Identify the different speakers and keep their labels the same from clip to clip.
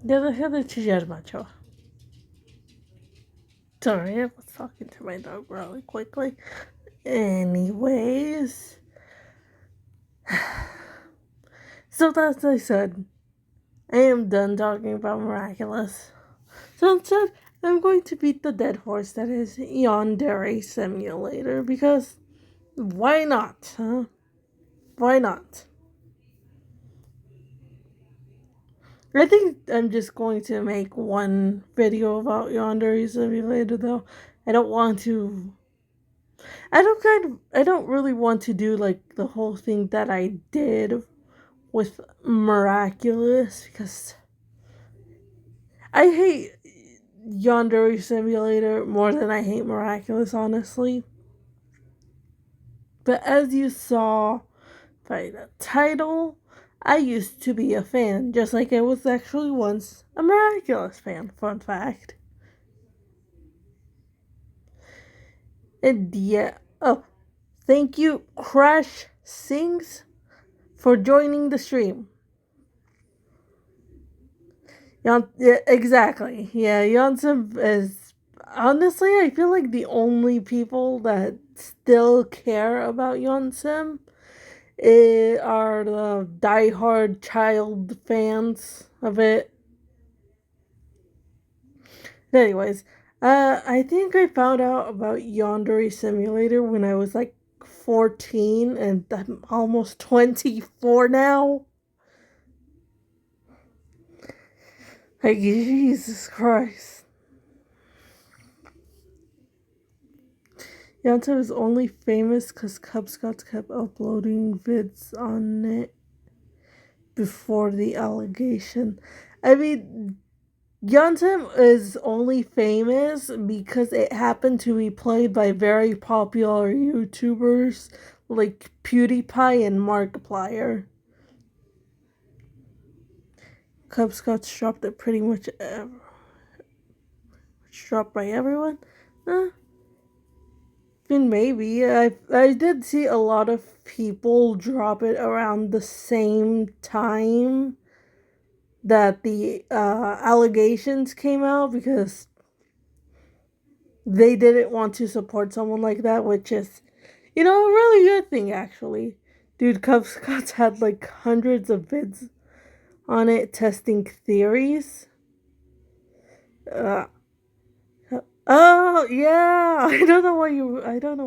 Speaker 1: Ya deja de chillar, macho. Sorry, I was talking to my dog really quickly. Anyways, so as I said, I am done talking about Miraculous. So instead, I'm going to beat the dead horse that is Yandere Simulator, because why not, huh? Why not? I think I'm just going to make one video about Yandere Simulator, though. I don't want to. I don't really want to do like the whole thing that I did with Miraculous, because I hate Yandere Simulator more than I hate Miraculous, honestly. But as you saw by the title, I used to be a fan, just like I was actually once a Miraculous fan, fun fact. And yeah, oh, thank you, Crash Sings, for joining the stream. Yeah, exactly. Yeah, YanSim is honestly, I feel like the only people that still care about YanSim are the diehard child fans of it. Anyways, I think I found out about Yandere Simulator when I was like 14, and I'm almost 24 now. Like, Jesus Christ. Yanto is only famous because Cub Scouts kept uploading vids on it before the allegation. I mean, YanSim is only famous because it happened to be played by very popular YouTubers like PewDiePie and Markiplier. Cub Scouts dropped it pretty much dropped by everyone. I mean, maybe. I did see a lot of people drop it around the same time that the allegations came out, because they didn't want to support someone like that, which is, a really good thing, actually. Dude, Cub Scouts had like hundreds of vids on it testing theories. Uh, oh yeah, I don't know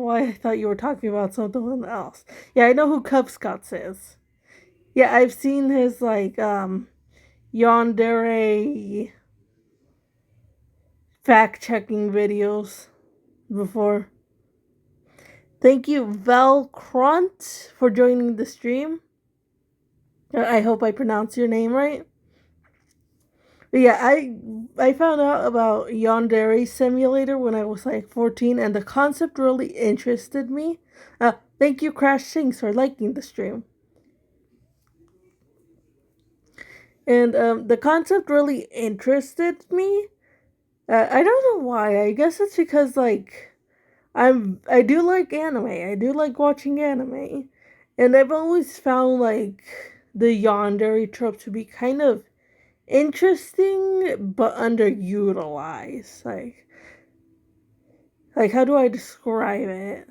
Speaker 1: why I thought you were talking about something else. Yeah, I know who Cub Scouts is. Yeah, I've seen his like Yandere fact checking videos before. Thank you, Velcrunt, for joining the stream. I hope I pronounced your name right. But yeah, I found out about Yandere Simulator when I was like 14, and the concept really interested me. Thank you, Crash Sings, for liking the stream. And the concept really interested me. I don't know why. I guess it's because like I do like anime. I do like watching anime, and I've always found like the yandere trope to be kind of interesting but underutilized. Like how do I describe it?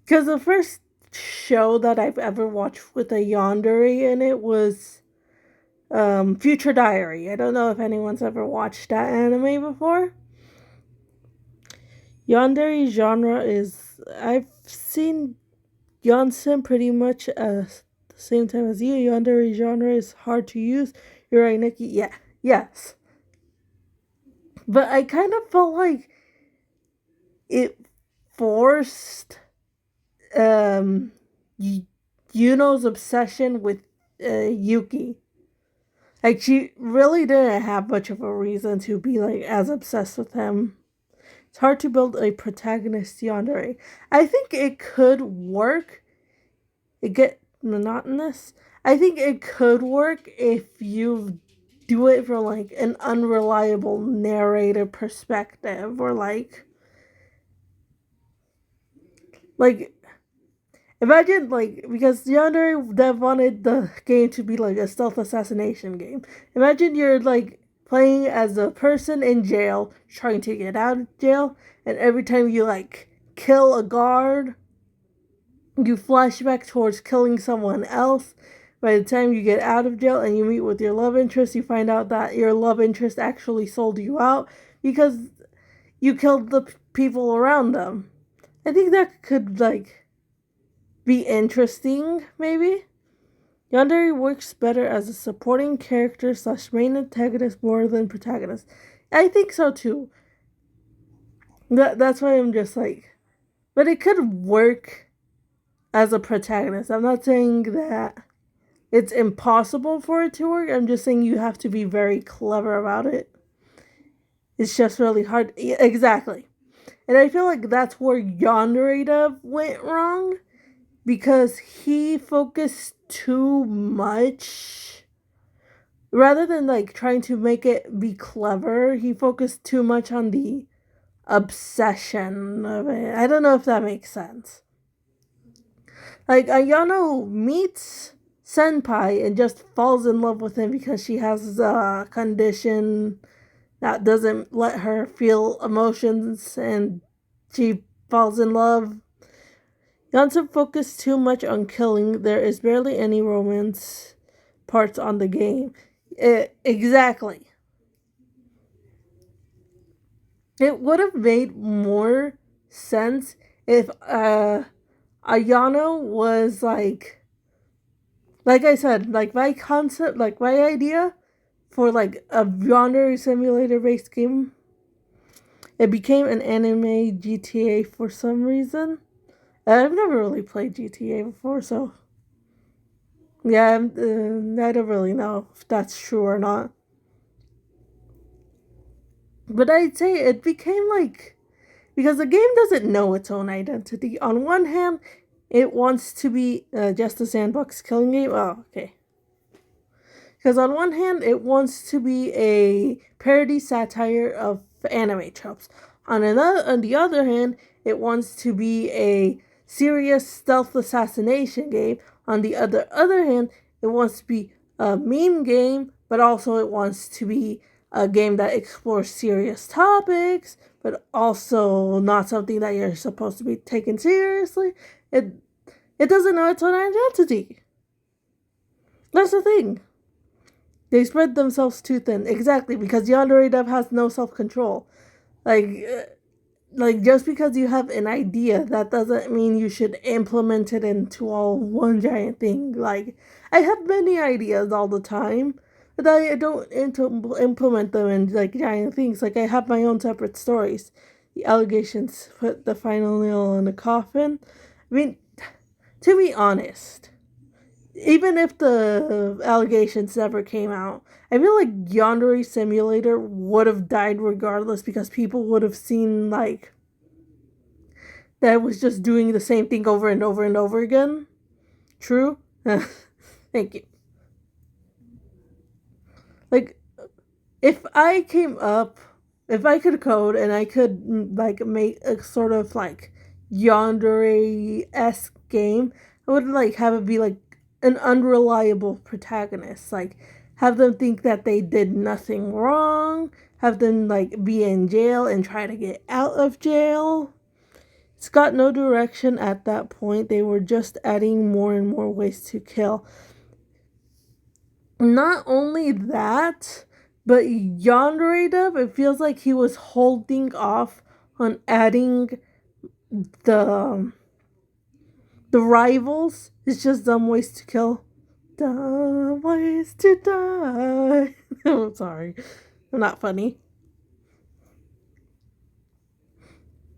Speaker 1: Because the first show that I've ever watched with a yandere in it was Future Diary. I don't know if anyone's ever watched that anime before. Yandere genre is, I've seen YanSim pretty much the same time as you. Yandere genre is hard to use. You're right, Nikki. Yeah, yes. But I kind of felt like it forced um Yuno's obsession with Yuki. Like, she really didn't have much of a reason to be like as obsessed with him. It's hard to build a protagonist yandere. I think it could work. It get monotonous. I think it could work if you do it from like an unreliable narrator perspective, or like imagine like, because yandere dev wanted the game to be like a stealth assassination game. Imagine you're like playing as a person in jail trying to get out of jail, and every time you like kill a guard, you flash back towards killing someone else. By the time you get out of jail and you meet with your love interest, you find out that your love interest actually sold you out because you killed the people around them. I think that could like be interesting, maybe. Yandere works better as a supporting character / main antagonist more than protagonist. I think so too. That's why I'm just like, but it could work as a protagonist. I'm not saying that it's impossible for it to work. I'm just saying you have to be very clever about it. It's just really hard. Yeah, exactly. And I feel like that's where Yandere went wrong because he focused too much. Rather than like trying to make it be clever, he focused too much on the obsession of it. I don't know if that makes sense. Like Ayano meets Senpai and just falls in love with him because she has a condition that doesn't let her feel emotions and she falls in love. YanSim focused too much on killing. There is barely any romance parts on the game. Exactly. It would have made more sense if Ayano was like I said, like my concept, like my idea for like a Yandere simulator based game. It became an anime GTA for some reason. I've never really played GTA before, so yeah, I don't really know if that's true or not. But I'd say it became like, because the game doesn't know its own identity. On one hand, it wants to be just a sandbox killing game. Oh, okay. Because on one hand, it wants to be a parody satire of anime tropes. On the other hand, it wants to be a serious stealth assassination game. On the other hand, it wants to be a meme game, but also it wants to be a game that explores serious topics, but also not something that you're supposed to be taken seriously. It doesn't know its own identity. That's the thing. They spread themselves too thin. Exactly, because Yandere Dev has no self-control. Like just because you have an idea, that doesn't mean you should implement it into all one giant thing. Like, I have many ideas all the time, but I don't implement them in like giant things. Like, I have my own separate stories. The allegations put the final nail in the coffin. I mean, to be honest, even if the allegations never came out, I feel like Yandere Simulator would have died regardless because people would have seen, like, that it was just doing the same thing over and over and over again. True? Thank you. Like, if I could code and I could, like, make a sort of, like, Yandere-esque game, I would, like, have it be, like, an unreliable protagonist. Like, have them think that they did nothing wrong, have them like be in jail and try to get out of jail. It's got no direction at that point. They were just adding more and more ways to kill. Not only that, but Yandere Dev, it feels like he was holding off on adding the rivals. It's just dumb ways to kill. Dumb ways to die. I'm sorry. I'm not funny.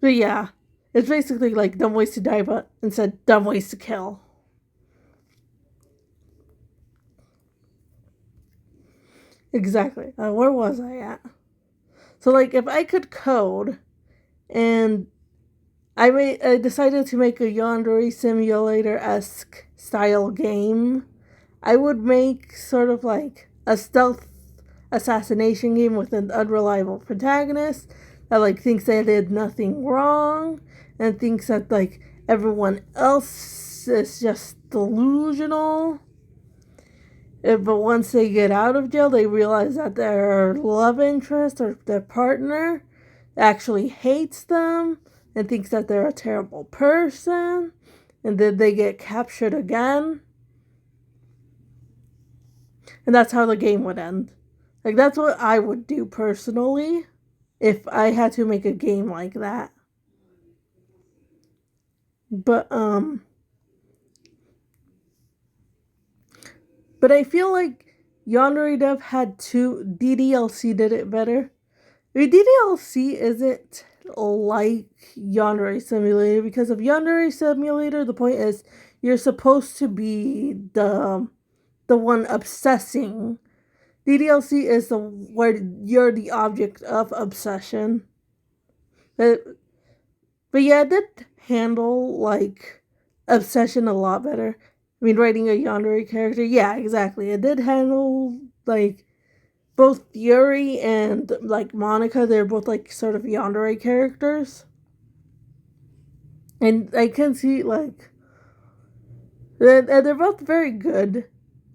Speaker 1: But yeah. It's basically like dumb ways to die, but instead dumb ways to kill. Exactly. Where was I at? So like if I could code and I decided to make a Yandere Simulator-esque style game, I would make sort of like a stealth assassination game with an unreliable protagonist that like thinks they did nothing wrong and thinks that like everyone else is just delusional. But once they get out of jail, they realize that their love interest or their partner actually hates them and thinks that they're a terrible person. And then they get captured again. And that's how the game would end. Like, that's what I would do personally if I had to make a game like that. But I feel like Yandere Dev had DDLC did it better. I mean, DDLC isn't like Yandere Simulator, because of Yandere Simulator, the point is you're supposed to be the one obsessing. DDLC is where you're the object of obsession. But yeah, it did handle like obsession a lot better. I mean, writing a Yandere character, yeah, exactly. It did handle like both Yuri and like Monica. They're both like sort of Yandere characters, and I can see like they're both very good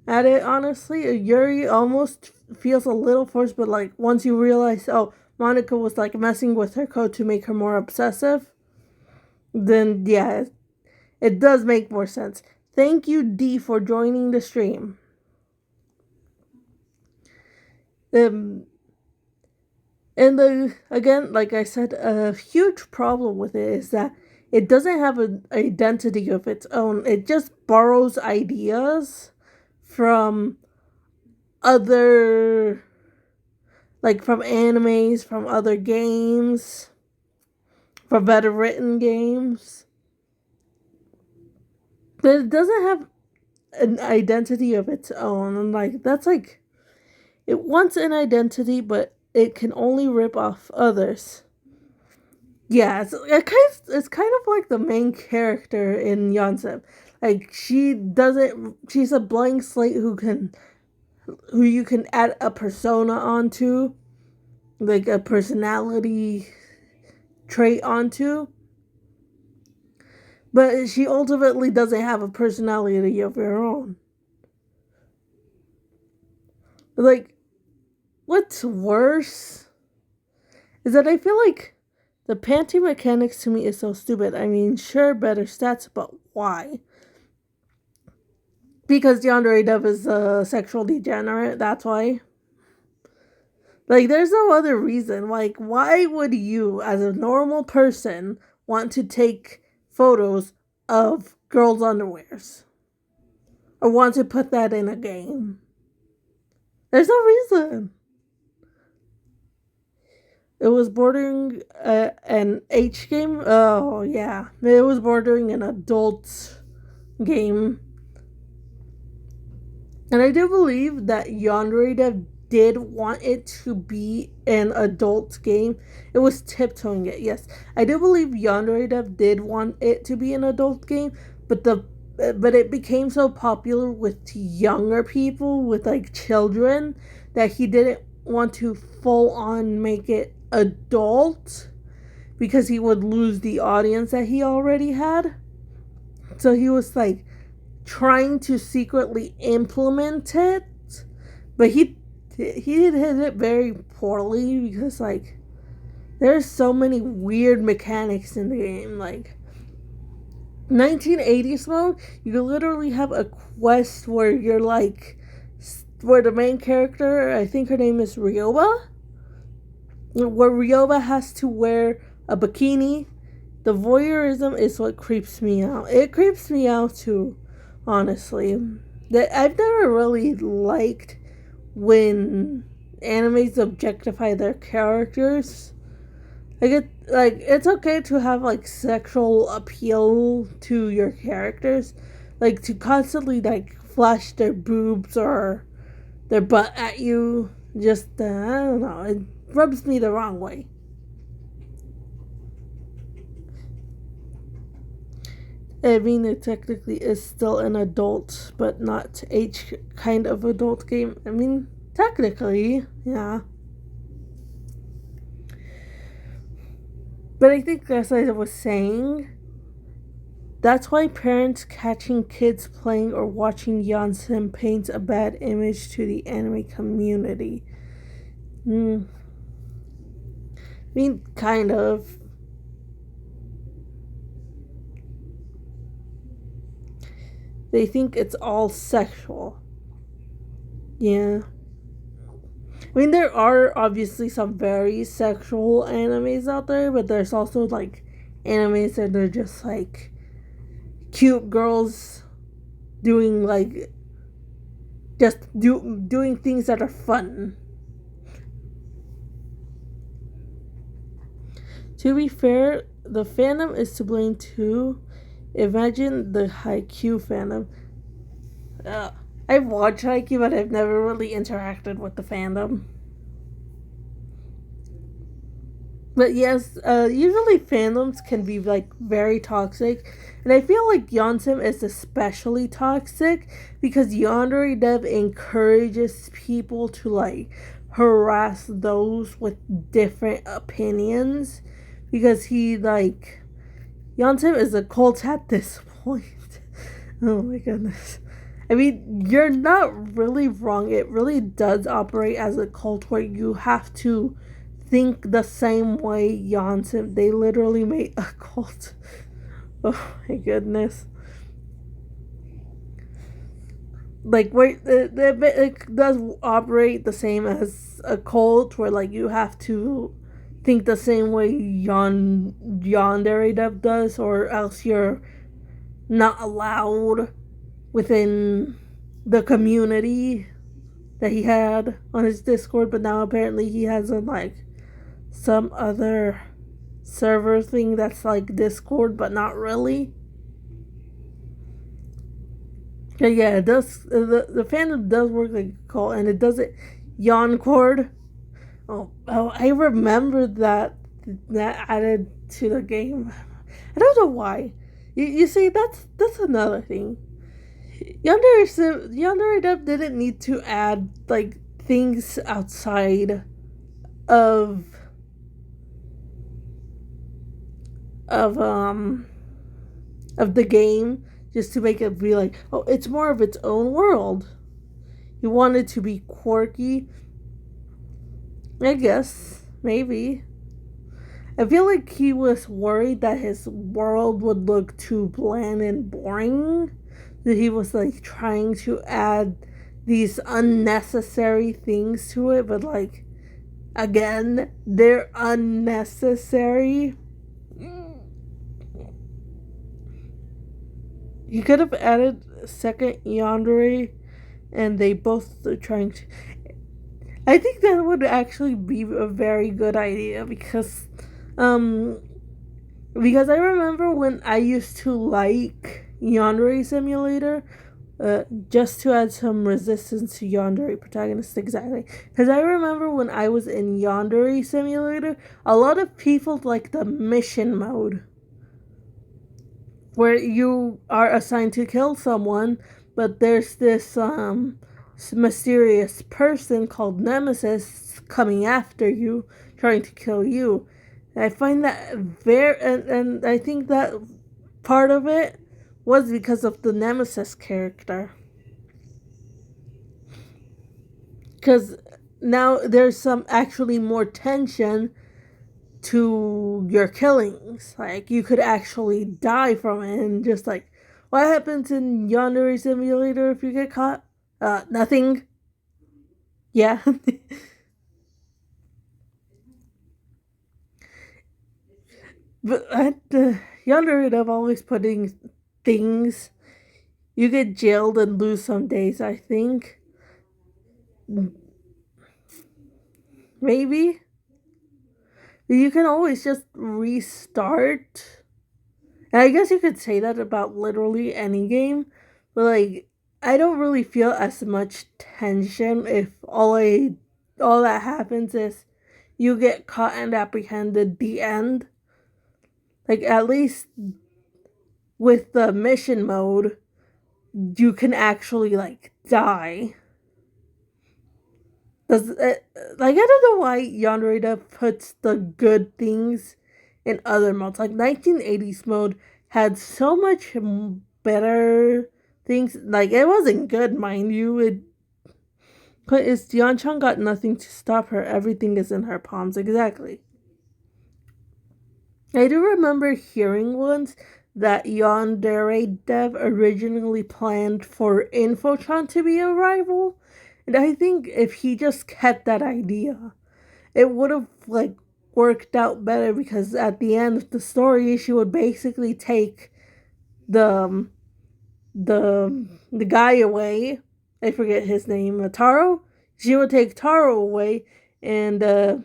Speaker 1: at it. Honestly, Yuri almost feels a little forced, but like once you realize, oh, Monica was like messing with her code to make her more obsessive, then yeah, it does make more sense. Thank you, D, for joining the stream. And again, like I said, a huge problem with it is that it doesn't have an identity of its own. It just borrows ideas from other, like from animes, from other games, from better written games. But it doesn't have an identity of its own. And like, that's like, it wants an identity, but it can only rip off others. Yeah, it's kind of like the main character in YanSim. Like, she's a blank slate who you can add a persona onto, like a personality trait onto. But she ultimately doesn't have a personality of her own. Like, what's worse is that I feel like the panty mechanics to me is so stupid. I mean, sure, better stats, but why? Because Yandere Dev is a sexual degenerate, that's why. Like, there's no other reason. Like, why would you, as a normal person, want to take photos of girls' underwears? Or want to put that in a game? There's no reason. It was bordering an H game. Oh, yeah. It was bordering an adult game. And I do believe that Yandere Dev did want it to be an adult game. It was tiptoeing it, yes. I do believe Yandere Dev did want it to be an adult game, but it became so popular with younger people, with like children, that he didn't want to full on make it adult because he would lose the audience that he already had. So he was like trying to secretly implement it, but he did it very poorly, because like there's so many weird mechanics in the game. Like 1980s mode, you literally have a quest where you're like, where the main character, I think her name is Ryoba, where Ryoba has to wear a bikini. The voyeurism is what creeps me out. It creeps me out too, honestly. That I've never really liked when animes objectify their characters. It's okay to have like sexual appeal to your characters, like to constantly like flash their boobs or their butt at you. Just I don't know, it rubs me the wrong way. I mean, it technically is still an adult, but not H kind of adult game. I mean, technically, yeah. But I think, as I was saying, That's why parents catching kids playing or watching YanSim paints a bad image to the anime community. I mean, kind of. They think it's all sexual. Yeah. I mean, there are obviously some very sexual animes out there, but there's also like animes that are just like cute girls doing like doing things that are fun. To be fair, the fandom is to blame too. Imagine the Haikyuu fandom. Uh, I've watched Haikyuu, but I've never really interacted with the fandom. But yes, usually fandoms can be like very toxic, and I feel like YanSim is especially toxic because Yandere Dev encourages people to like harass those with different opinions because he like YanSim is a cult at this point. Oh my goodness. I mean, you're not really wrong. It really does operate as a cult where you have to think the same way YanSim. They literally made a cult. Oh my goodness. Like, wait, it does operate the same as a cult where, like, you have to think the same way Yandere Dev does, or else you're not allowed within the community that he had on his Discord, but now apparently he has a like some other server thing that's like Discord, but not really. Yeah, it does. The fandom does work like a cult, and it does it. Yoncord. Oh, I remember that added to the game. I don't know why. You see, that's another thing. Yandere Dev didn't need to add like things outside of of um of the game just to make it be like, oh, it's more of its own world. He wanted to be quirky. I guess maybe. I feel like he was worried that his world would look too bland and boring. That he was like trying to add these unnecessary things to it, but like again, they're unnecessary. He could have added a second yandere, and they both are trying to. I think that would actually be a very good idea um, because I remember when I used to like Yandere Simulator, just to add some resistance to Yandere protagonist exactly. Because I remember when I was in Yandere Simulator, a lot of people like the mission mode where you are assigned to kill someone, but there's this mysterious person called Nemesis coming after you, trying to kill you. And I find that and I think that part of it was because of the Nemesis character. Because now there's some actually more tension to your killings. Like, you could actually die from it, and just like, what happens in Yandere Simulator if you get caught? Nothing. Yeah. But at Yandere, I'm always putting things. You get jailed and lose some days, I think. Maybe. You can always just restart. And I guess you could say that about literally any game, but like, I don't really feel as much tension if all that happens is you get caught and apprehended. The end. Like, at least with the mission mode, you can actually like die. Does it, like, I don't know why Yandere puts the good things in other modes. Like 1980s mode, had so much better things. Like, it wasn't good, mind you. But it's Yeonchang got nothing to stop her. Everything is in her palms. Exactly. I do remember hearing once that Yandere Dev originally planned for Infotron to be a rival. And I think if he just kept that idea, it would have like worked out better, because at the end of the story she would basically take the the guy away. I forget his name, Taro. She would take Taro away, and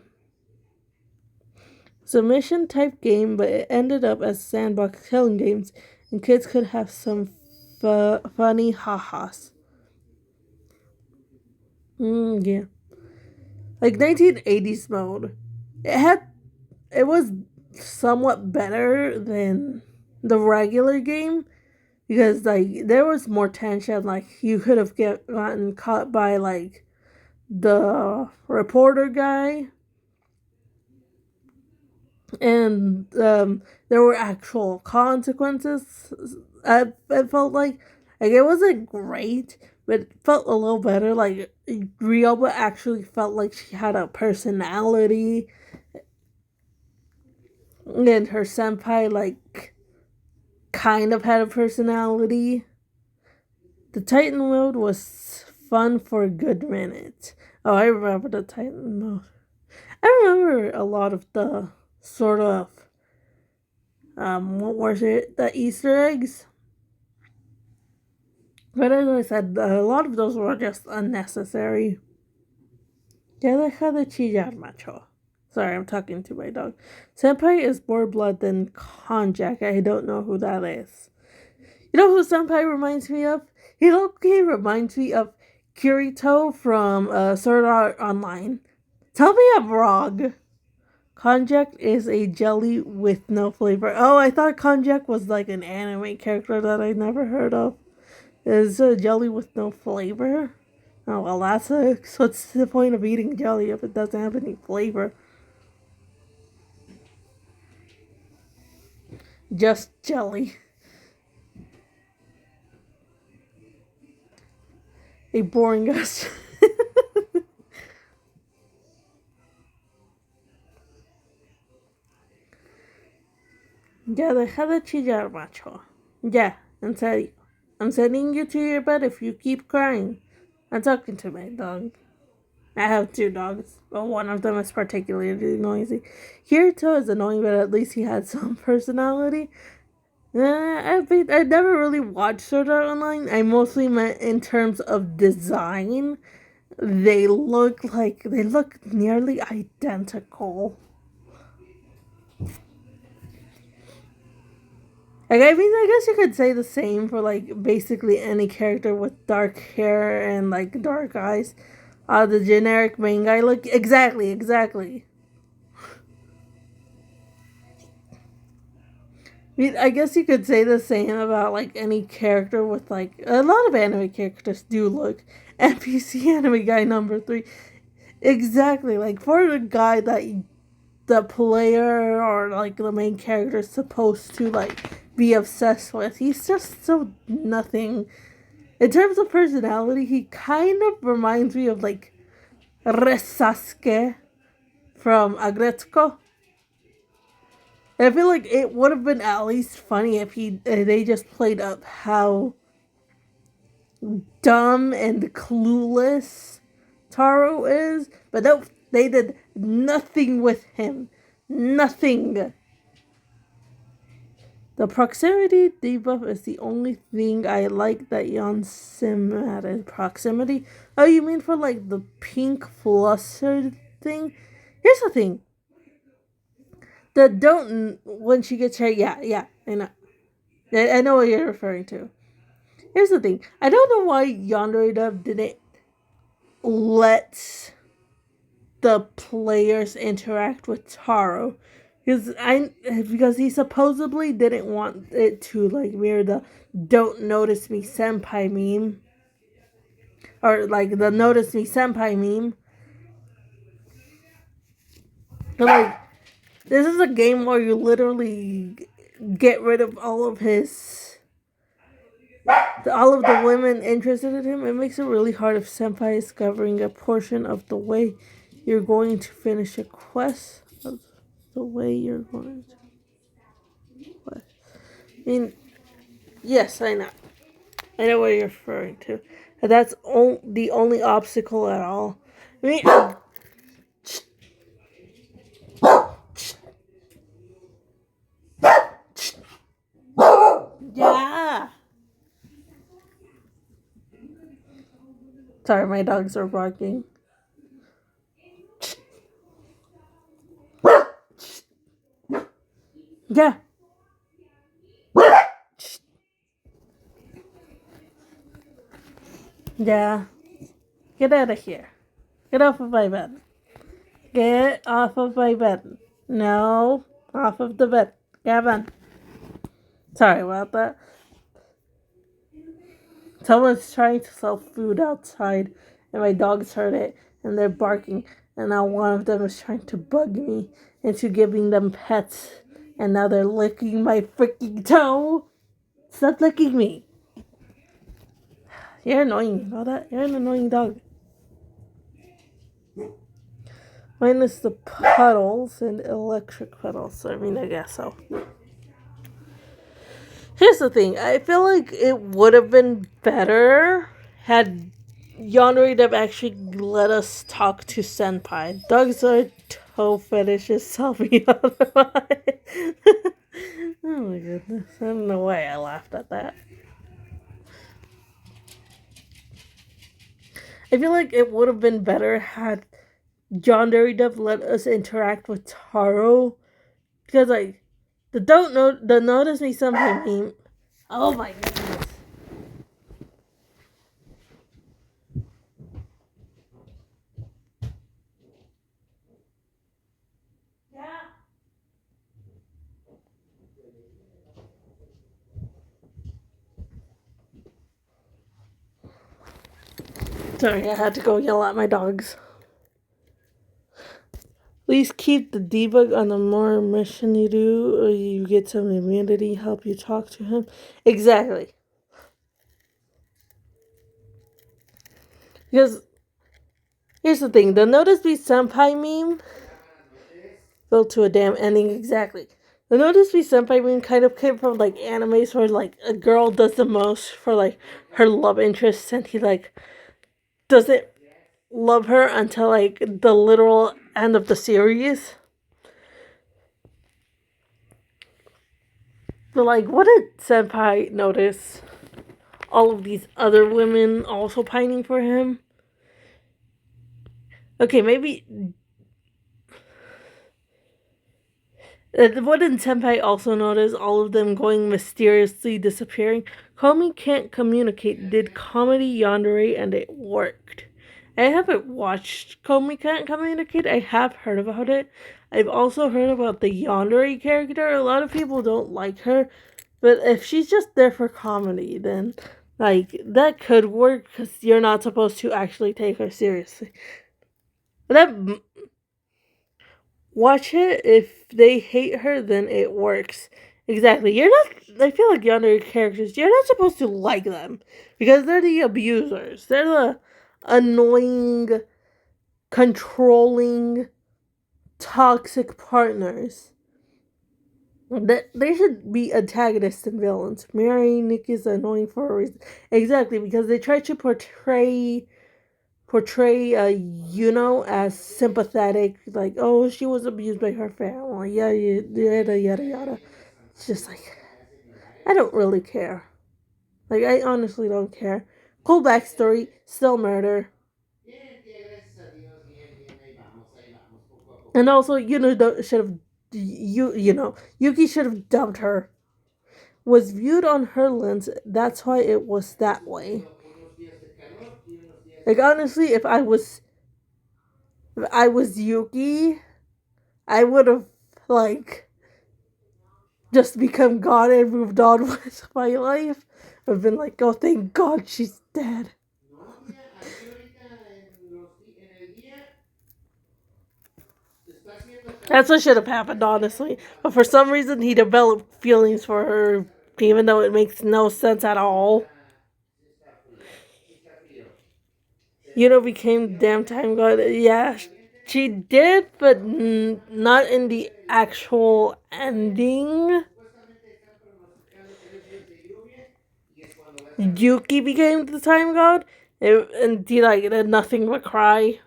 Speaker 1: submission type game, but it ended up as sandbox killing games, and kids could have some funny ha-has. Yeah, like 1980s mode. It was somewhat better than the regular game, because like there was more tension. Like you could have gotten caught by like the reporter guy, and there were actual consequences. I felt like it wasn't great, but it felt a little better. Like Ryoba actually felt like she had a personality, and her senpai like kind of had a personality. The Titan mode was fun for a good minute. Oh, I remember the Titan mode. I remember a lot of the sort of what was it? The Easter eggs. But as I said, a lot of those were just unnecessary. Ya deja de chillar, macho. Sorry, I'm talking to my dog. Senpai is more blood than Konjac. I don't know who that is. You know who Senpai reminds me of? He reminds me of Kirito from Sword Art Online. Tell me I'm wrong. Konjac is a jelly with no flavor. Oh, I thought Konjac was like an anime character that I never heard of. Is a jelly with no flavor? Oh, well, that's a. So what's the point of eating jelly if it doesn't have any flavor? Just jelly. A boring ass. Ya deja de chillar, macho. Ya, en serio. I'm sending you to your bed if you keep crying. I'm talking to my dog. I have two dogs, but one of them is particularly noisy. Kirito is annoying, but at least he had some personality. I never really watched Sword Art Online. I mostly meant in terms of design. They look nearly identical. Like, I mean, I guess you could say the same for like basically any character with dark hair and like dark eyes. The generic main guy look exactly. I mean, I guess you could say the same about like any character with like a lot of anime characters do look. NPC anime guy number 3, exactly. Like for the guy that the player or like the main character is supposed to like be obsessed with, he's just so nothing. In terms of personality, he kind of reminds me of like Resasuke from Agretsuko. I feel like it would have been at least funny if they just played up how dumb and clueless Taro is, but no, they did nothing with him. Nothing. The proximity debuff is the only thing I like that YanSim added. Proximity? Oh, you mean for like the pink flustered thing? Here's the thing. The don't when she gets hurt. Yeah, I know. I know what you're referring to. Here's the thing. I don't know why Yandere Dub didn't let the players interact with Taro. Because he supposedly didn't want it to like mirror the "Don't Notice Me Senpai" meme, or like the "Notice Me Senpai" meme. But like, this is a game where you literally get rid of all of the women interested in him, it makes it really hard if Senpai is covering a portion of the way you're going to finish a quest. Of the way you're going to quest. I mean, yes, I know. I know what you're referring to. And that's the only obstacle at all. I mean, yeah. Sorry, my dogs are barking. Yeah. Yeah. Get out of here. Get off of my bed. Get off of my bed. No. Off of the bed. Gavin. Sorry about that. Someone's trying to sell food outside, and my dogs heard it, and they're barking. And now one of them is trying to bug me into giving them pets, and now they're licking my freaking toe. Stop licking me. You're annoying. You know that? You're an annoying dog. Minus the puddles and electric puddles. I mean, I guess so. Here's the thing. I feel like it would have been better had Yonri Dev actually let us talk to Senpai. Dogs are toe fetishes. Tell me otherwise. Oh my goodness. I don't know why I laughed at that. I feel like it would have been better had John Dev let us interact with Taro. Because, like, the notice me something meme. Oh my goodness. Yeah. Sorry, I had to go yell at my dogs. Please keep the debug on the more mission you do, or you get some immunity, help you talk to him. Exactly. Because, here's the thing, the Notice Me Senpai meme built to a damn ending, exactly. The Notice Me Senpai meme kind of came from, like, animes where, like, a girl does the most for, like, her love interest, and he, like, doesn't love her until, like, the literal end of the series. But, like, what did Senpai notice? All of these other women also pining for him? Okay, maybe... What did Senpai also notice? All of them going mysteriously disappearing. Komi can't communicate. Did comedy yandere and it worked. I haven't watched Komi Can't Communicate. I have heard about it. I've also heard about the yandere character. A lot of people don't like her. But if she's just there for comedy, then, like, that could work because you're not supposed to actually take her seriously. But watch it. If they hate her, then it works. Exactly. You're not. I feel like yandere characters, you're not supposed to like them because they're the abusers. They're the annoying, controlling, toxic partners. They should be antagonists and villains. Mary Nick is annoying for a reason. Exactly, because they try to portray Yuno as sympathetic, like, oh, she was abused by her family, yada yada yada. It's just like, I don't really care. Like, I honestly don't care. Cool backstory, still murder. And also, should have Yuki should have dumped her. Was viewed on her lens. That's why it was that way. Like, honestly, if I was Yuki, I would have, like, just become God and moved on with my life. I've been like, oh, thank God she's dead. That's what should have happened, honestly. But for some reason, he developed feelings for her, even though it makes no sense at all. Became damn time god. Yeah, she did, but not in the actual ending. Yuki became the time god, and he did nothing but cry.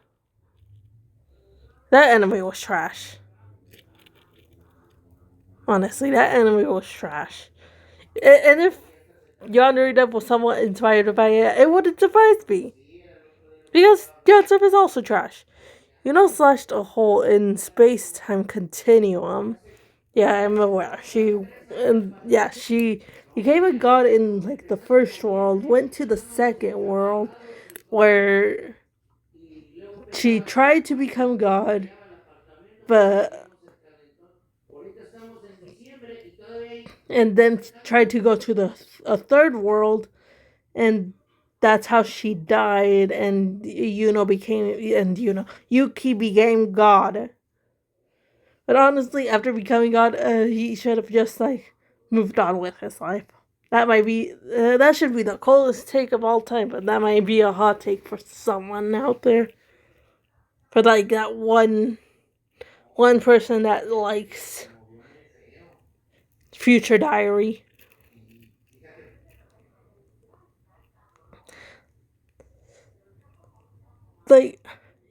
Speaker 1: That anime was trash. Honestly, that anime was trash. And if Yandere Dev was somewhat inspired by it, it wouldn't surprise me. Because YanSim is also trash. Slashed a hole in space-time continuum. Yeah, I'm aware. She became a god in the first world, went to the second world, where she tried to become god, but and then tried to go to a third world, and that's how she died. And Yuki became god. But honestly, after becoming god, he should have just moved on with his life. That should be the coolest take of all time, but that might be a hot take for someone out there. For that one person that likes Future Diary.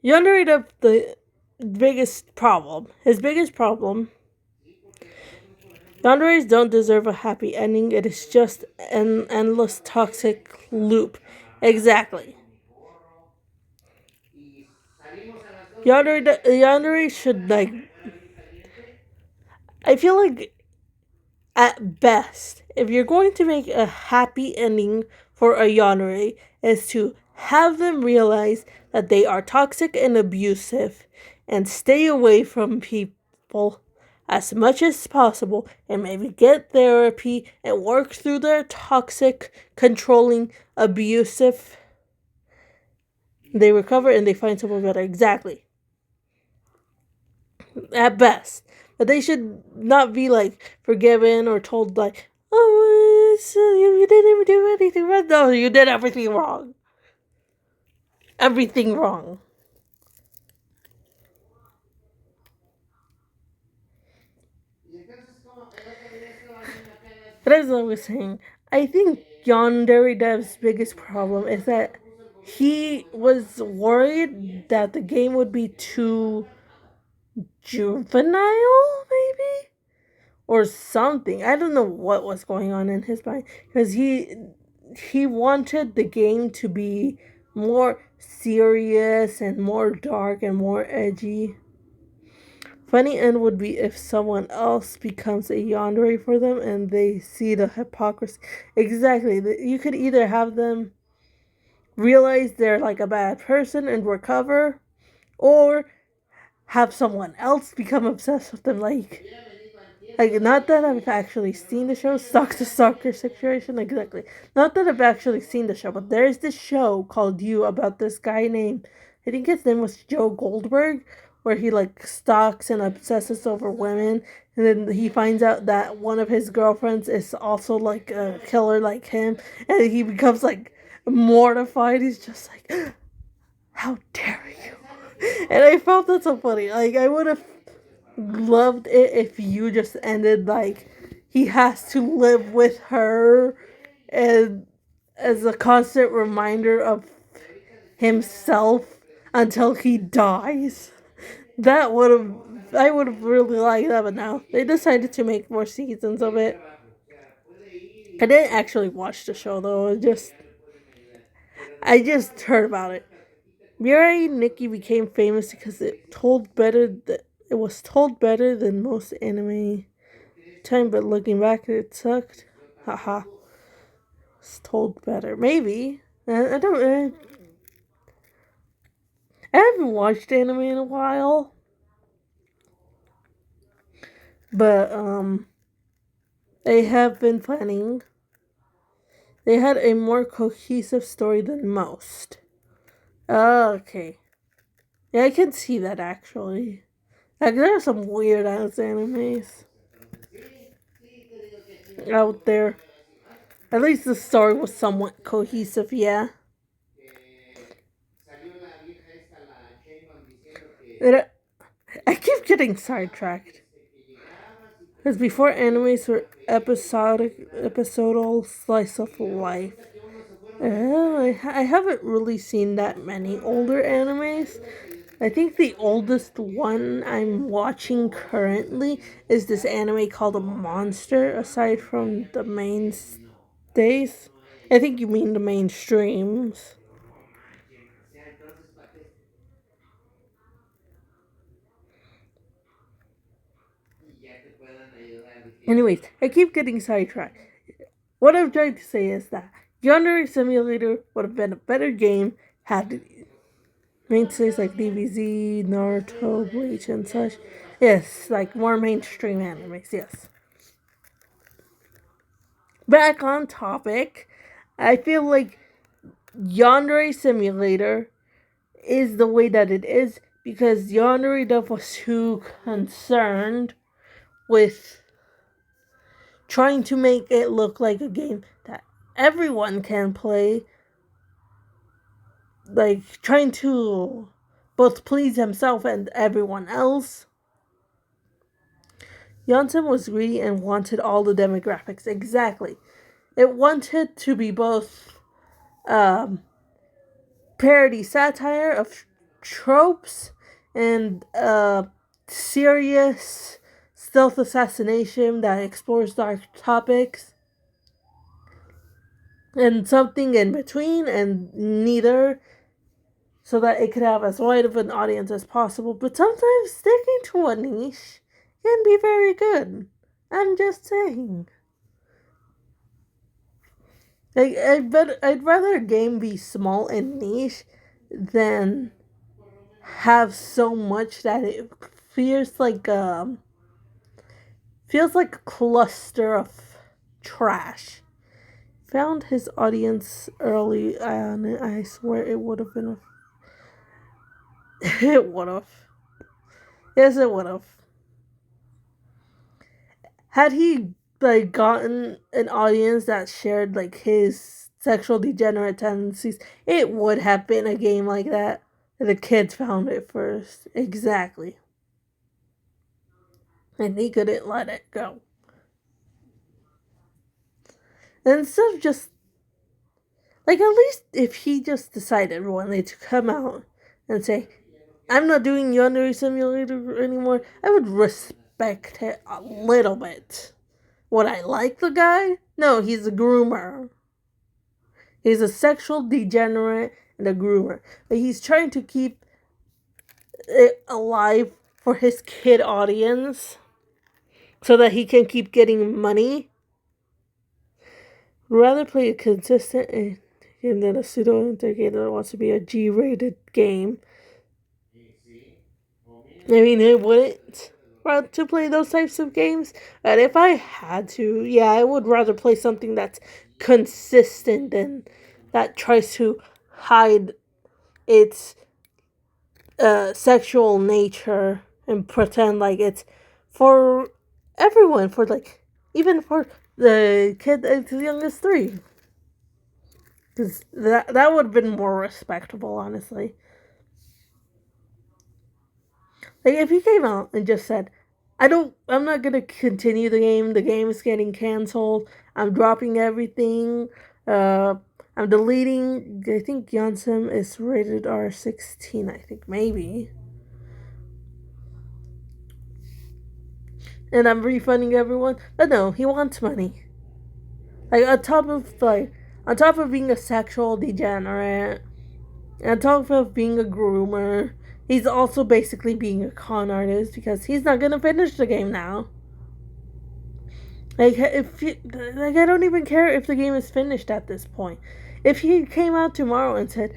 Speaker 1: You underrate the biggest problem. His biggest problem. Boundaries don't deserve a happy ending. It is just an endless toxic loop. Exactly. Yandere should I feel like at best, if you're going to make a happy ending for a Yandere, is to have them realize that they are toxic and abusive, and stay away from people as much as possible, and maybe get therapy and work through their toxic, controlling, abusive. They recover and they find someone better. Exactly. At best. But they should not be forgiven or told oh, you didn't even do anything wrong. No, you did everything wrong. Everything wrong. But as I was saying, I think Yandere Dev's biggest problem is that he was worried that the game would be too juvenile, maybe? Or something. I don't know what was going on in his mind. Because he wanted the game to be more serious and more dark and more edgy. Funny end would be if someone else becomes a yandere for them and they see the hypocrisy. Exactly. You could either have them realize they're a bad person and recover, or have someone else become obsessed with them. Not that I've actually seen the show, Stock to Stalker situation, exactly. Not that I've actually seen the show, but there's this show called You about this guy named, I think his name was Joe Goldberg, where he stalks and obsesses over women, and then he finds out that one of his girlfriends is also a killer like him, and he becomes mortified. He's just how dare you? And I felt that so funny. I would have loved it if you just ended he has to live with her, and as a constant reminder of himself until he dies. That would have I would have really liked that, but now they decided to make more seasons of it. I didn't actually watch the show though. I just heard about it. Mirai Nikki became famous because it was told better than most anime time, but looking back, it sucked. Haha. It's told better. Maybe. I don't. I haven't watched anime in a while, but they have been planning. They had a more cohesive story than most. Okay. Yeah, I can see that actually. Like, there are some weird ass animes out there. At least the story was somewhat cohesive, yeah. It, I keep getting sidetracked. Because before animes were episodal slice of life. I haven't really seen that many older animes. I think the oldest one I'm watching currently is this anime called Monster, aside from the mainstays. I think you mean the mainstreams. Anyways, I keep getting sidetracked. What I'm trying to say is that Yandere Simulator would have been a better game had mainstays like DBZ, Naruto, Bleach, and such. Yes, like more mainstream animes, yes. Back on topic, I feel like Yandere Simulator is the way that it is because Yandere Dev was too concerned with trying to make it look like a game that everyone can play, like trying to both please himself and everyone else. YanSim was greedy and wanted all the demographics. Exactly. It wanted to be both um, parody satire of tropes and serious stealth assassination that explores dark topics. And something in between, and neither, so that it could have as wide of an audience as possible. But sometimes sticking to a niche can be very good. I'm just saying. Like, I'd rather a game be small and niche than have so much that it feels like a cluster of trash. Found his audience early on, and I swear it would have been. It would have. Yes, it would have. Had he like gotten an audience that shared like his sexual degenerate tendencies, it would have been a game like that. The kids found it first. Exactly. And he couldn't let it go. And instead of just like, at least if he just decided one day to come out and say, I'm not doing Yandere Simulator anymore, I would respect it a little bit. Would I like the guy? No, he's a groomer. He's a sexual degenerate and a groomer. But he's trying to keep it alive for his kid audience so that he can keep getting money. I'd rather play a consistent game than a pseudo-interrogator that wants to be a G-rated game. I mean, it wouldn't want to play those types of games. And if I had to, yeah, I would rather play something that's consistent and that tries to hide its sexual nature and pretend like it's for everyone, for like, even for the kid that's as young as 3. Because that would have been more respectable, honestly. Like, if he came out and just said, I'm not gonna continue the game is getting cancelled, I'm dropping everything, I'm deleting, I think YanSim is rated R16, I think, maybe. And I'm refunding everyone, but no, he wants money. Like, on top of being a sexual degenerate, on top of being a groomer, he's also basically being a con artist because he's not gonna finish the game now. Like, I don't even care if the game is finished at this point. If he came out tomorrow and said,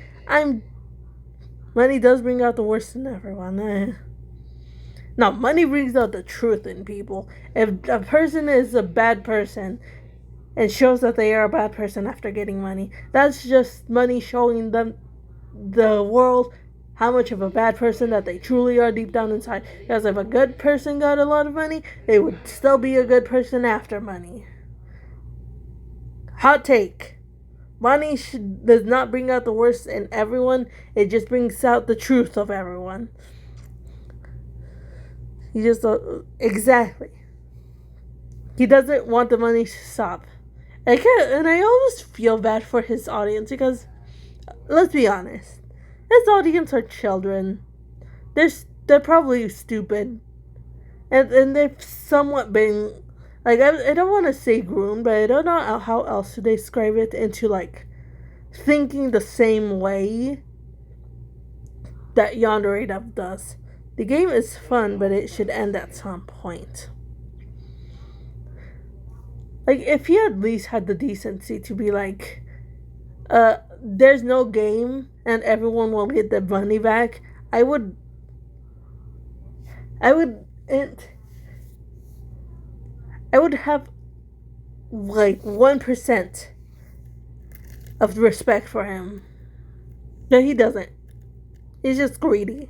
Speaker 1: money does bring out the worst in everyone. No, money brings out the truth in people. If a person is a bad person, it shows that they are a bad person after getting money. That's just money showing them the world how much of a bad person that they truly are deep down inside. Because if a good person got a lot of money, they would still be a good person after money. Hot take. Money does not bring out the worst in everyone. It just brings out the truth of everyone. He just exactly. He doesn't want the money to stop. And I always feel bad for his audience because, let's be honest, his audience are children. They're probably stupid, and they've somewhat been like I don't want to say groomed, but I don't know how else to describe it into like thinking the same way that Yandere does. The game is fun, but it should end at some point. Like, if he at least had the decency to be like, there's no game and everyone will get their money back, I would have like 1% of respect for him. But he doesn't. He's just greedy.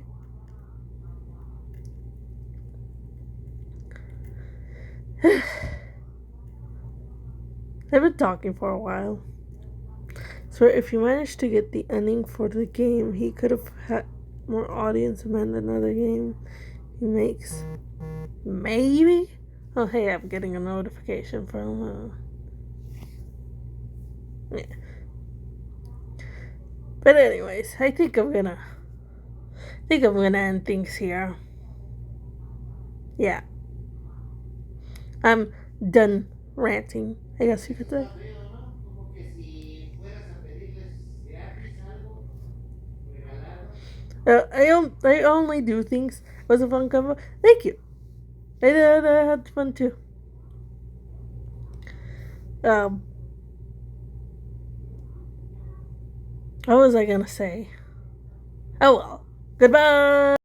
Speaker 1: I've been talking for a while. So if you managed to get the ending for the game, he could have had more audience than another game he makes. Maybe? Oh, hey, I'm getting a notification from... yeah. But anyways, I think I'm gonna end things here. Yeah. I'm done ranting, I guess you could say. I only do things. It was a fun cover. Thank you. I had fun too. What was I gonna say? Oh well. Goodbye.